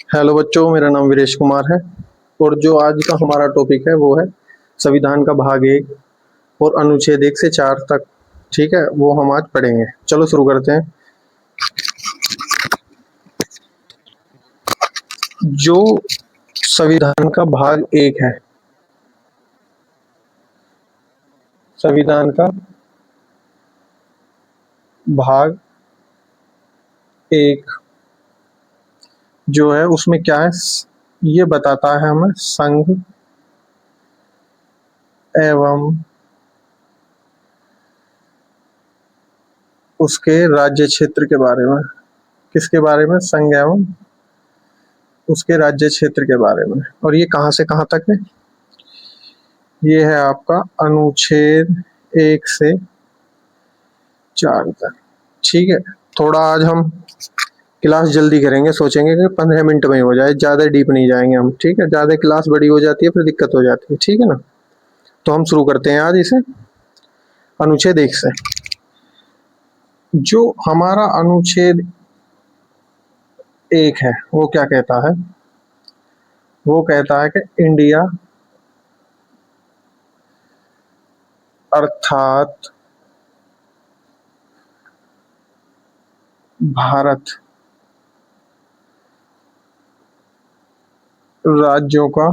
Hello बच्चों, मेरा नाम वीरेश कुमार है और जो आज का हमारा टॉपिक है वो है संविधान का भाग 1 और अनुच्छेद 1 से 4 तक। ठीक है, वो हम आज पढ़ेंगे। चलो शुरू करते हैं। जो संविधान का भाग 1 है, संविधान का भाग 1 जो है उसमें क्या है, ये बताता है हमें संघ एवं उसके राज्य क्षेत्र के बारे में। किसके बारे में? संघ एवं उसके राज्य क्षेत्र के बारे में। और ये कहाँ से कहाँ तक है? ये है आपका अनुच्छेद 1 से 4 तक। ठीक है, थोड़ा आज हम क्लास जल्दी करेंगे, सोचेंगे कि 15 मिनट में ही हो जाए, ज़्यादा डीप नहीं जाएंगे हम। ठीक है, ज़्यादा क्लास बड़ी हो जाती है फिर दिक्कत हो जाती है। ठीक है ना, तो हम शुरू करते हैं आज इसे अनुच्छेद 1 से। जो हमारा अनुच्छेद 1 है वो क्या कहता है? वो कहता है कि इंडिया अर्थात भारत राज्यों का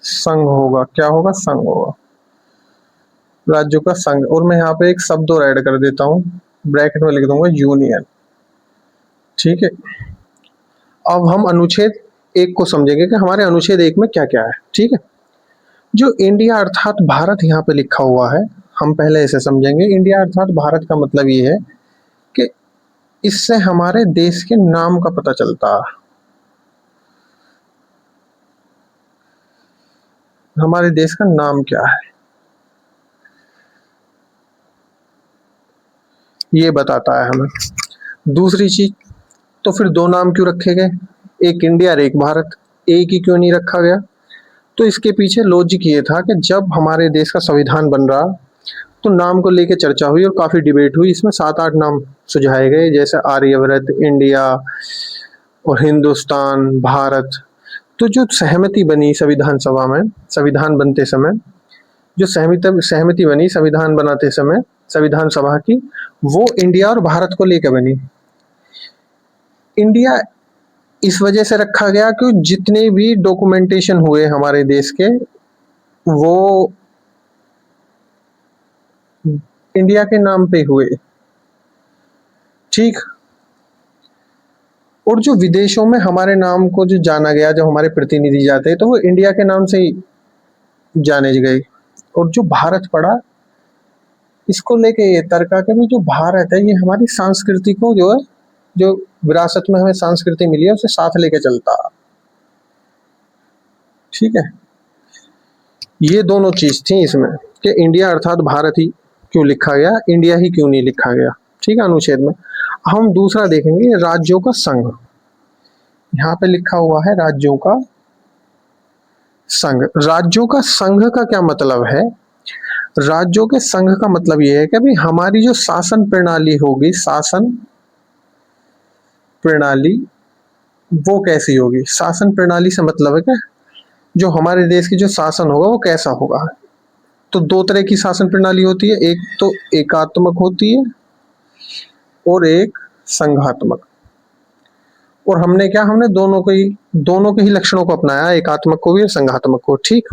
संघ होगा। क्या होगा? संघ होगा, राज्यों का संघ। और मैं यहाँ पे एक शब्द और ऐड कर देता हूँ, ब्रैकेट में लिख दूंगा यूनियन। ठीक है, अब हम अनुच्छेद 1 को समझेंगे कि हमारे अनुच्छेद 1 में क्या क्या है। ठीक है, जो इंडिया अर्थात भारत यहाँ पे लिखा हुआ है, हम पहले इसे समझेंगे। इंडिया अर्थात भारत का मतलब ये है कि इससे हमारे देश के नाम का पता चलता है। हमारे देश का नाम क्या है ये बताता है हमें। दूसरी चीज, तो फिर दो नाम क्यों रखे गए, एक इंडिया और एक भारत? एक ही क्यों नहीं रखा गया? तो इसके पीछे लॉजिक ये था कि जब हमारे देश का संविधान बन रहा तो नाम को लेकर चर्चा हुई और काफी डिबेट हुई। इसमें 7-8 नाम सुझाए गए, जैसे आर्यव्रत, इंडिया और हिंदुस्तान, भारत। तो जो सहमति बनी संविधान सभा में, संविधान बनते समय जो सहमति सहमति बनी संविधान बनाते समय संविधान सभा की, वो इंडिया और भारत को लेकर बनी। इंडिया इस वजह से रखा गया कि जितने भी डॉक्यूमेंटेशन हुए हमारे देश के वो इंडिया के नाम पे हुए। ठीक, और जो विदेशों में हमारे नाम को जो जाना गया, जब हमारे प्रतिनिधि जाते हैं तो वो इंडिया के नाम से ही जाने गए। और जो भारत पड़ा, इसको लेके ये तर्क कि भी जो भारत है ये हमारी संस्कृति को जो है, जो विरासत में हमें संस्कृति मिली है उसे साथ लेके चलता। ठीक है, ये दोनों चीज थी इसमें कि इंडिया अर्थात भारत ही क्यों लिखा गया, इंडिया ही क्यों नहीं लिखा गया। ठीक है, अनुच्छेद में। हम दूसरा देखेंगे राज्यों का संघ। यहाँ पे लिखा हुआ है राज्यों का संघ। राज्यों का संघ का क्या मतलब है? राज्यों के संघ का मतलब यह है कि भाई हमारी जो शासन प्रणाली होगी, शासन प्रणाली वो कैसी होगी। शासन प्रणाली से मतलब है कि जो हमारे देश की जो शासन होगा वो कैसा होगा। तो दो तरह की शासन प्रणाली होती है, एक तो एकात्मक होती है और एक संघात्मक। और हमने क्या, हमने दोनों के ही लक्षणों को अपनाया, एकात्मक को भी और संघात्मक को। ठीक,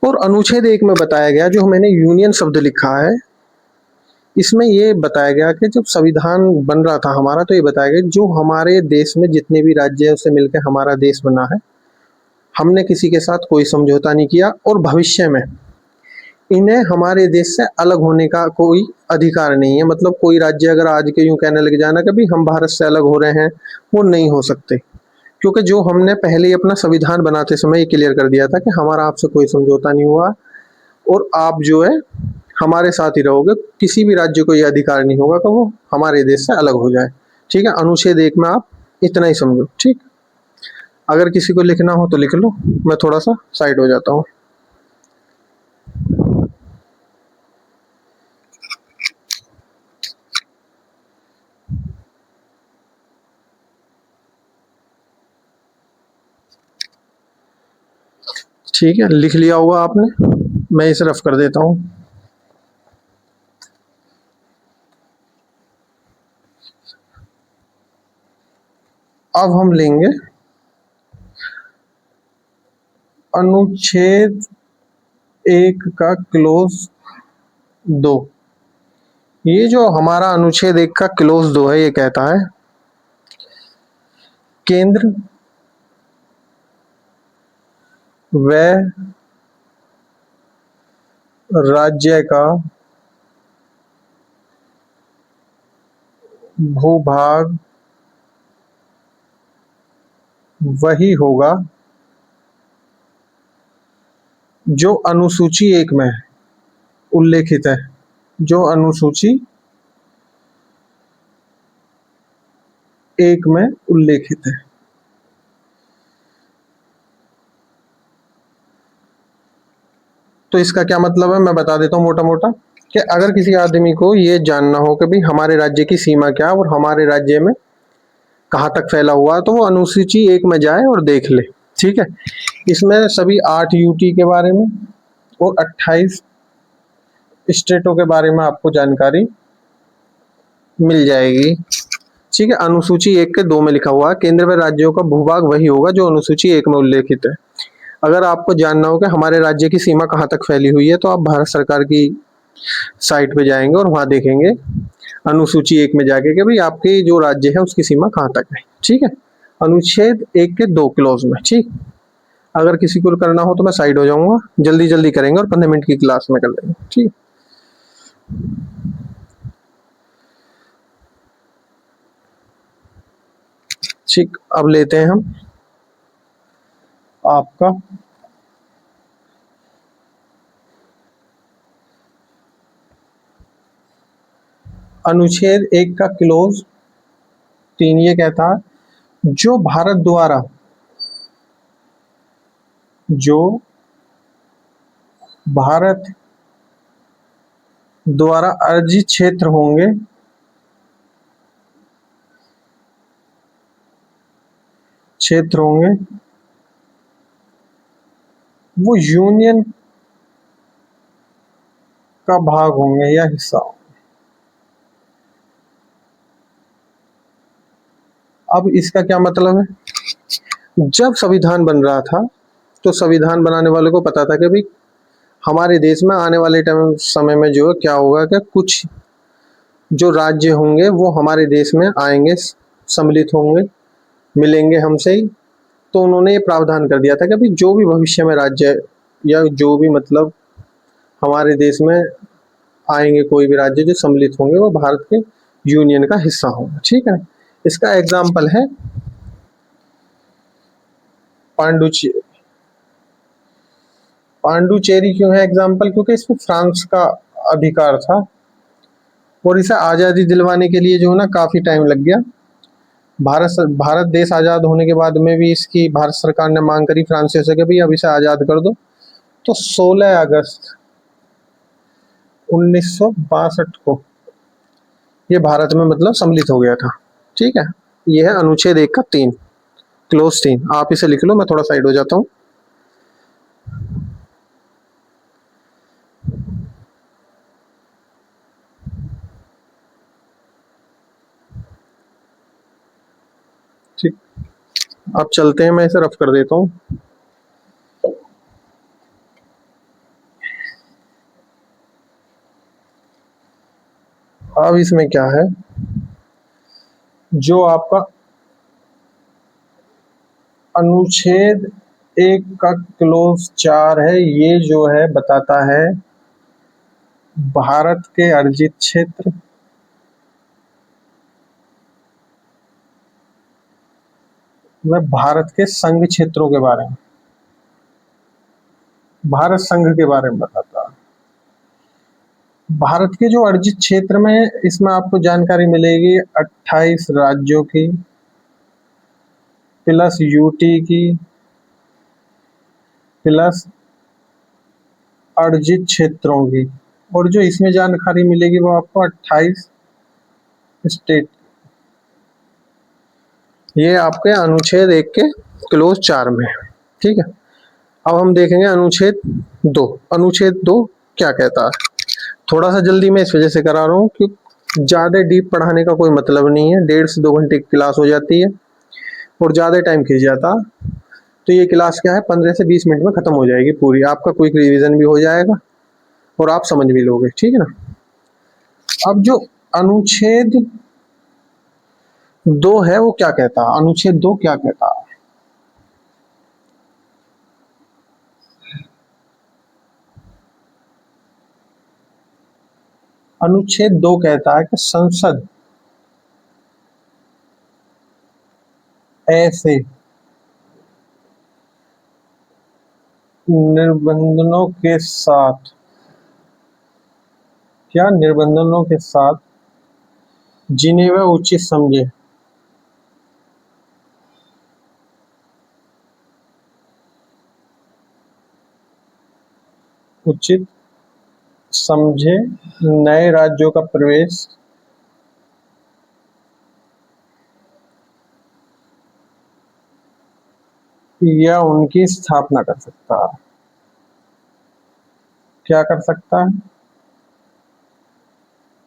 और अनुच्छेद 1 में बताया गया, जो मैंने यूनियन शब्द लिखा है, इसमें ये बताया गया कि जब संविधान बन रहा था हमारा तो ये बताया गया जो हमारे देश में जितने भी राज्य है उससे मिलकर हमारा देश बना है, हमने किसी के साथ कोई समझौता नहीं किया और भविष्य में इन्हें हमारे देश से अलग होने का कोई अधिकार नहीं है। मतलब कोई राज्य अगर आज के यूं कहने लग जाना कि भाई हम भारत से अलग हो रहे हैं, वो नहीं हो सकते, क्योंकि जो हमने पहले ही अपना संविधान बनाते समय ये क्लियर कर दिया था कि हमारा आपसे कोई समझौता नहीं हुआ और आप जो है हमारे साथ ही रहोगे। किसी भी राज्य को यह अधिकार नहीं होगा कि वो हमारे देश से अलग हो जाए। ठीक है, अनुच्छेद 1 में आप इतना ही समझो। ठीक, अगर किसी को लिखना हो तो लिख लो, मैं थोड़ा सा साइड हो जाता हूँ। ठीक है, लिख लिया होगा आपने, मैं इसे रफ कर देता हूँ। अब हम लेंगे अनुच्छेद 1 का क्लोज 2। ये जो हमारा अनुच्छेद 1 का क्लोज 2 है, ये कहता है केंद्र व राज्य का भूभाग वही होगा जो अनुसूची 1 में उल्लेखित है। जो अनुसूची 1 में उल्लेखित है। तो इसका क्या मतलब है, मैं बता देता हूँ मोटा मोटा, कि अगर किसी आदमी को ये जानना हो कि भाई हमारे राज्य की सीमा क्या है और हमारे राज्य में कहाँ तक फैला हुआ है, तो वो अनुसूची 1 में जाए और देख ले। ठीक है, इसमें सभी 8 यूटी के बारे में और 28 स्टेटों के बारे में आपको जानकारी मिल जाएगी। ठीक है, अनुसूची 1 के 2 में लिखा हुआ है केंद्र व राज्यों का भूभाग वही होगा जो अनुसूची 1 में उल्लेखित है। अगर आपको जानना हो कि हमारे राज्य की सीमा कहाँ तक फैली हुई है, तो आप भारत सरकार की साइट पे जाएंगे और वहां देखेंगे अनुसूची 1 में जाके कि भाई आपके जो राज्य है उसकी सीमा कहाँ तक है। ठीक है, अनुच्छेद 1 के 2 क्लॉज में। ठीक, अगर किसी को करना हो तो मैं साइड हो जाऊंगा, जल्दी जल्दी करेंगे और 15 मिनट की क्लास में कर लेंगे। ठीक, ठीक, अब लेते हैं हम आपका अनुच्छेद 1 का क्लोज 3। ये कहता है जो भारत द्वारा अर्जित क्षेत्र होंगे वो यूनियन का भाग होंगे या हिस्सा होंगे। अब इसका क्या मतलब है, जब संविधान बन रहा था तो संविधान बनाने वालों को पता था कि भाई हमारे देश में आने वाले टाइम समय में जो है क्या होगा, कि कुछ जो राज्य होंगे वो हमारे देश में आएंगे, सम्मिलित होंगे, मिलेंगे हमसे ही। तो उन्होंने ये प्रावधान कर दिया था कि भाई जो भी भविष्य में राज्य या जो भी मतलब हमारे देश में आएंगे, कोई भी राज्य जो सम्मिलित होंगे वो भारत के यूनियन का हिस्सा होंगे। ठीक है, इसका एग्जाम्पल है पांडुचेरी। पांडुचेरी क्यों है एग्जाम्पल, क्योंकि इसमें फ्रांस का अधिकार था और इसे आज़ादी दिलवाने के लिए जो है ना काफ़ी टाइम लग गया। भारत देश आज़ाद होने के बाद में भी इसकी भारत सरकार ने मांग करी फ्रांसीसियों से कि भाई अब इसे आज़ाद कर दो। तो 16 अगस्त 1962 को ये भारत में मतलब सम्मिलित हो गया था। ठीक है, ये है अनुच्छेद 1 का 3 क्लोज 3। आप इसे लिख लो, मैं थोड़ा साइड हो जाता हूँ। ठीक, अब चलते हैं, मैं इसे रफ कर देता हूँ। अब इसमें क्या है, जो आपका अनुच्छेद 1 का क्लोज 4 है, ये जो है बताता है भारत के अर्जित क्षेत्र व भारत के संघ क्षेत्रों के बारे में, भारत संघ के बारे में बताता है। भारत के जो अर्जित क्षेत्र में, इसमें आपको जानकारी मिलेगी 28 राज्यों की प्लस यूटी की प्लस अर्जित क्षेत्रों की, और जो इसमें जानकारी मिलेगी वो आपको 28 स्टेट। ये आपके अनुच्छेद 1 के क्लोज 4 में। ठीक है, अब हम देखेंगे अनुच्छेद 2। अनुच्छेद 2 क्या कहता है। थोड़ा सा जल्दी मैं इस वजह से करा रहा हूँ कि ज्यादा डीप पढ़ाने का कोई मतलब नहीं है। 1.5 से 2 घंटे की क्लास हो जाती है और ज्यादा टाइम खींच जाता। तो ये क्लास क्या है, 15 से 20 मिनट में खत्म हो जाएगी पूरी। आपका क्विक रिवीजन भी हो जाएगा और आप समझ भी लोगे, ठीक है ना। अब जो अनुच्छेद 2 है वो क्या कहता है, अनुच्छेद 2 क्या कहता है। अनुच्छेद 2 कहता है कि संसद ऐसे निर्बंधों के साथ, क्या निर्बंधों के साथ, जिन्हें वह उचित समझे, उचित समझे नए राज्यों का प्रवेश या उनकी स्थापना कर सकता है। क्या कर सकता है,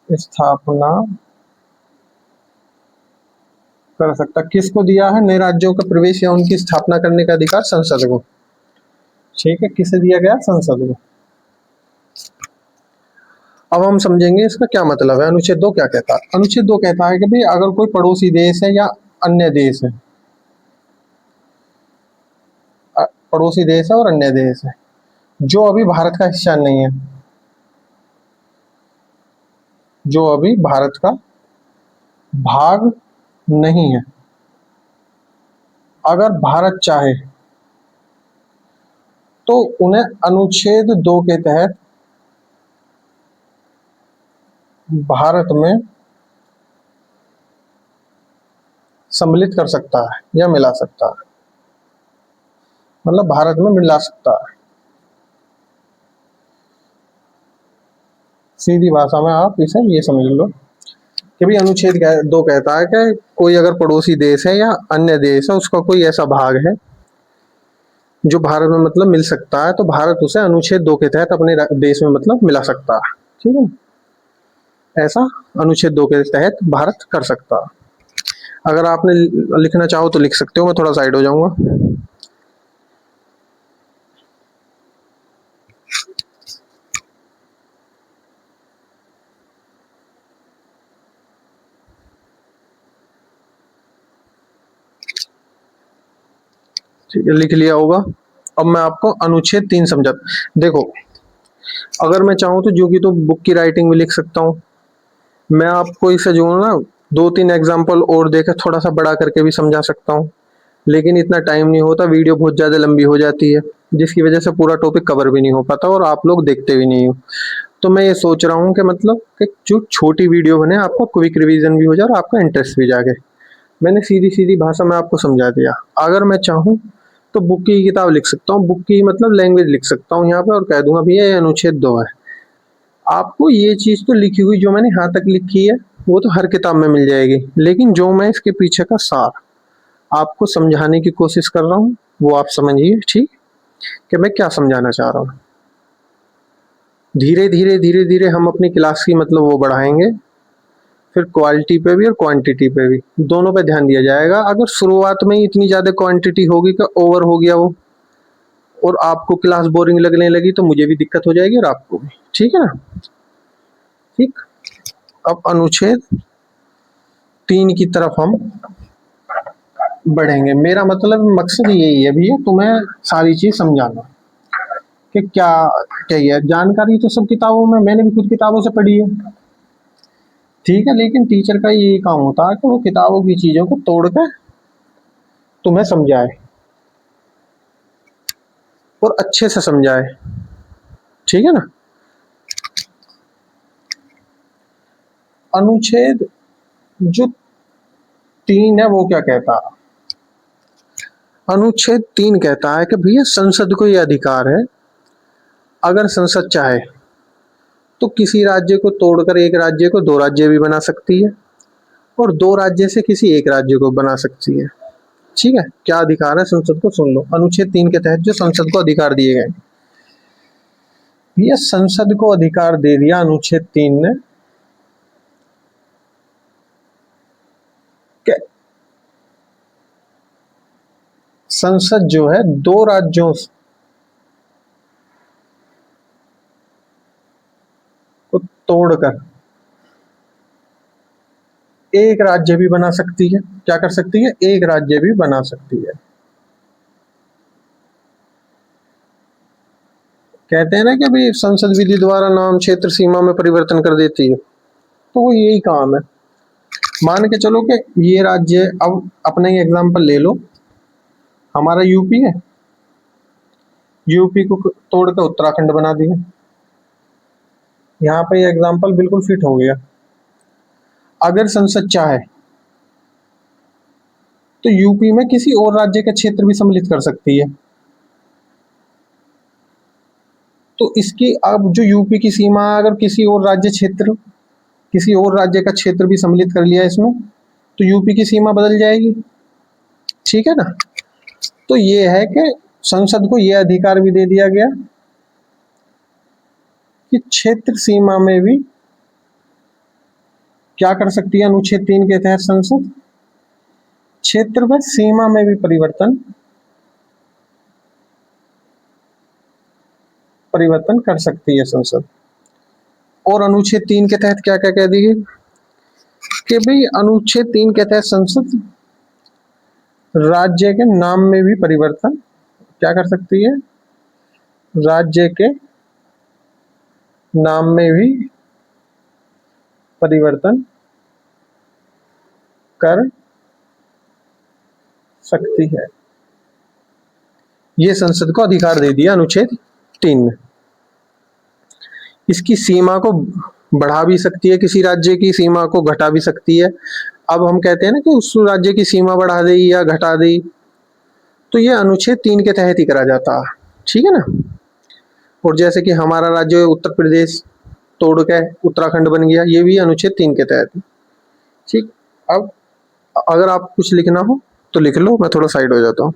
स्थापना कर सकता। किसको दिया है, नए राज्यों का प्रवेश या उनकी स्थापना करने का अधिकार संसद को। ठीक है, किसे दिया गया, संसद को। अब हम समझेंगे इसका क्या मतलब है। अनुच्छेद 2 क्या कहता है। अनुच्छेद 2 कहता है कि भाई अगर कोई पड़ोसी देश है या अन्य देश है, पड़ोसी देश है और अन्य देश है जो अभी भारत का हिस्सा नहीं है, जो अभी भारत का भाग नहीं है, अगर भारत चाहे तो उन्हें अनुच्छेद 2 के तहत भारत में सम्मिलित कर सकता है या मिला सकता है, मतलब भारत में मिला सकता है। सीधी भाषा में आप इसे ये समझ लो कि भाई अनुच्छेद 2 कहता है कि कोई अगर पड़ोसी देश है या अन्य देश है, उसका कोई ऐसा भाग है जो भारत में मतलब मिल सकता है, तो भारत उसे अनुच्छेद 2 के तहत अपने देश में मतलब मिला सकता है। ठीक है, ऐसा अनुच्छेद 2 के तहत भारत कर सकता है। अगर आपने लिखना चाहो तो लिख सकते हो, मैं थोड़ा साइड हो जाऊंगा। ठीक है, लिख लिया होगा। अब मैं आपको अनुच्छेद 3 समझा। देखो, अगर मैं चाहूँ तो जो कि तो बुक की राइटिंग में लिख सकता हूँ। मैं आपको इसे जो है ना 2-3 एग्जाम्पल और देकर थोड़ा सा बड़ा करके भी समझा सकता हूँ, लेकिन इतना टाइम नहीं होता, वीडियो बहुत ज़्यादा लंबी हो जाती है, जिसकी वजह से पूरा टॉपिक कवर भी नहीं हो पाता और आप लोग देखते भी नहीं हो। तो मैं ये सोच रहा हूँ कि मतलब कि जो छोटी वीडियो बने, आपका क्विक रिवीजन भी हो जाए और आपका इंटरेस्ट भी जागे। मैंने सीधी सीधी भाषा में आपको समझा दिया। अगर मैं चाहूँ तो बुक की किताब लिख सकता हूँ, बुक की मतलब लैंग्वेज लिख सकता हूँ यहाँ पे और कह दूंगा भैया ये अनुच्छेद 2 है। आपको ये चीज़ तो लिखी हुई जो मैंने यहाँ तक लिखी है वो तो हर किताब में मिल जाएगी, लेकिन जो मैं इसके पीछे का सार आपको समझाने की कोशिश कर रहा हूँ वो आप समझिए, ठीक, कि मैं क्या समझाना चाह रहा हूँ। धीरे धीरे धीरे धीरे हम अपनी क्लास की मतलब वो बढ़ाएंगे, फिर क्वालिटी पे भी और क्वांटिटी पे भी, दोनों पे ध्यान दिया जाएगा। अगर शुरुआत में ही इतनी ज़्यादा क्वांटिटी होगी कि ओवर हो गया वो और आपको क्लास बोरिंग लगने लगी तो मुझे भी दिक्कत हो जाएगी और आपको भी, ठीक है ना। ठीक, अब अनुच्छेद 3 की तरफ हम बढ़ेंगे। मेरा मतलब मकसद यही है भैया, तुम्हें सारी चीज समझाना कि क्या चाहिए। जानकारी तो सब किताबों में, मैंने भी खुद किताबों से पढ़ी है, ठीक है, लेकिन टीचर का यही काम होता है कि वो किताबों की चीजों को तोड़ कर तुम्हें समझाए और अच्छे से समझाए, ठीक है ना। अनुच्छेद जो 3 है वो क्या कहता है। अनुच्छेद 3 कहता है कि भैया संसद को यह अधिकार है, अगर संसद चाहे तो किसी राज्य को तोड़कर एक राज्य को 2 राज्य भी बना सकती है और 2 राज्य से किसी एक राज्य को बना सकती है। ठीक है, क्या अधिकार है संसद को, सुन लो। अनुच्छेद 3 के तहत जो संसद को अधिकार दिए गए, ये संसद को अधिकार दे दिया अनुच्छेद 3 ने कि संसद जो है दो राज्यों को तोड़कर एक राज्य भी बना सकती है। क्या कर सकती है? एक राज्य भी बना सकती है। कहते हैं ना कि भाई संसद विधि द्वारा नाम क्षेत्र सीमा में परिवर्तन कर देती है, तो वो यही काम है। मान के चलो कि ये राज्य, अब अपना ही एग्जांपल ले लो, हमारा यूपी है, यूपी को तोड़कर उत्तराखंड बना दिया। यहाँ पे ये एग्जांपल बिल्कुल फिट हो गया। अगर संसद चाहे तो यूपी में किसी और राज्य का क्षेत्र भी सम्मिलित कर सकती है। तो इसकी अब जो यूपी की सीमा, अगर किसी और राज्य क्षेत्र, किसी और राज्य का क्षेत्र भी सम्मिलित कर लिया इसमें, तो यूपी की सीमा बदल जाएगी। ठीक है ना? तो ये है कि संसद को यह अधिकार भी दे दिया गया कि क्षेत्र सीमा में भी क्या कर सकती है अनुच्छेद 3 के तहत संसद, क्षेत्र में सीमा में भी परिवर्तन कर सकती है संसद। और अनुच्छेद 3 के तहत क्या क्या कह दी गई कि भाई अनुच्छेद 3 के तहत संसद राज्य के नाम में भी परिवर्तन क्या कर सकती है, राज्य के नाम में भी परिवर्तन कर सकती है। ये संसद को अधिकार दे दिया अनुच्छेद 3 ने। इसकी सीमा को बढ़ा भी सकती है, किसी राज्य की सीमा को घटा भी सकती है। अब हम कहते हैं ना कि उस राज्य की सीमा बढ़ा दी या घटा दी, तो ये अनुच्छेद 3 के तहत ही करा जाता है। ठीक है ना? और जैसे कि हमारा राज्य उत्तर प्रदेश तोड़ के उत्तराखंड बन गया, ये भी अनुच्छेद 3 के तहत। ठीक, अब अगर आप कुछ लिखना हो तो लिख लो, मैं थोड़ा साइड हो जाता हूँ।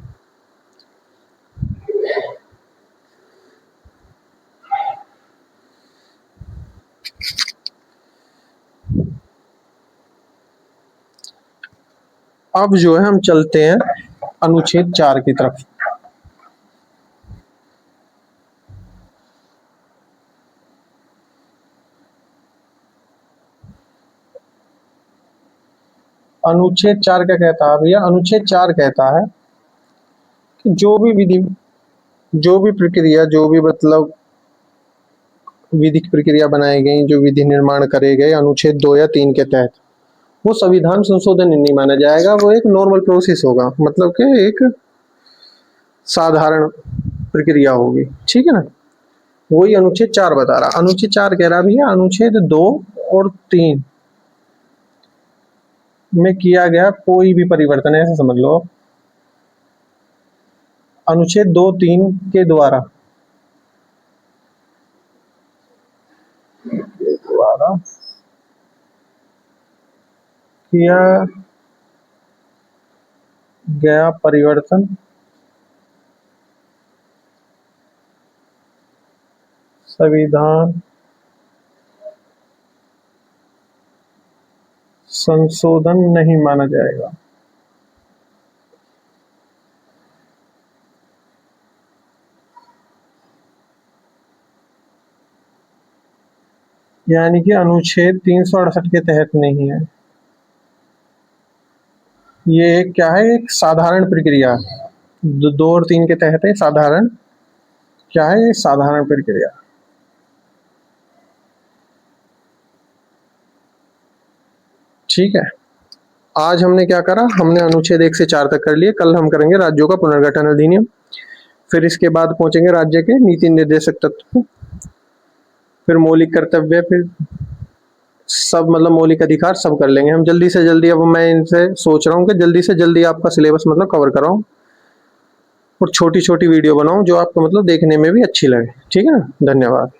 अब जो है हम चलते हैं अनुच्छेद 4 की तरफ। अनुच्छेद 4 क्या कहता है भैया? अनुच्छेद 4 कहता है कि जो भी विधि, जो भी प्रक्रिया, जो भी मतलब विधिक प्रक्रिया बनाई गई, जो विधि निर्माण करे गए अनुच्छेद 2 या 3 के तहत, वो संविधान संशोधन नहीं माना जाएगा। वो एक नॉर्मल प्रोसेस होगा, मतलब कि एक साधारण प्रक्रिया होगी। ठीक है ना? वही अनुच्छेद 4 बता रहा। अनुच्छेद 4 कह रहा भैया अनुच्छेद 2 और 3 में किया गया कोई भी परिवर्तन, ऐसे समझ लो, अनुच्छेद 2, 3 के द्वारा किया गया परिवर्तन संविधान संशोधन नहीं माना जाएगा। यानी कि अनुच्छेद 368 के तहत नहीं है। ये क्या है? एक साधारण प्रक्रिया। 2 और 3 के तहत है साधारण, क्या है ये? साधारण प्रक्रिया। ठीक है, आज हमने क्या करा? हमने अनुच्छेद 1 से 4 तक कर लिए। कल हम करेंगे राज्यों का पुनर्गठन अधिनियम, फिर इसके बाद पहुंचेंगे राज्य के नीति निर्देशक तत्व, फिर मौलिक कर्तव्य, फिर सब मतलब मौलिक अधिकार सब कर लेंगे हम जल्दी से जल्दी। अब मैं इनसे सोच रहा हूँ कि जल्दी से जल्दी आपका सिलेबस मतलब कवर कराऊं और छोटी छोटी वीडियो बनाऊं जो आपको मतलब देखने में भी अच्छी लगे। ठीक है ना? धन्यवाद।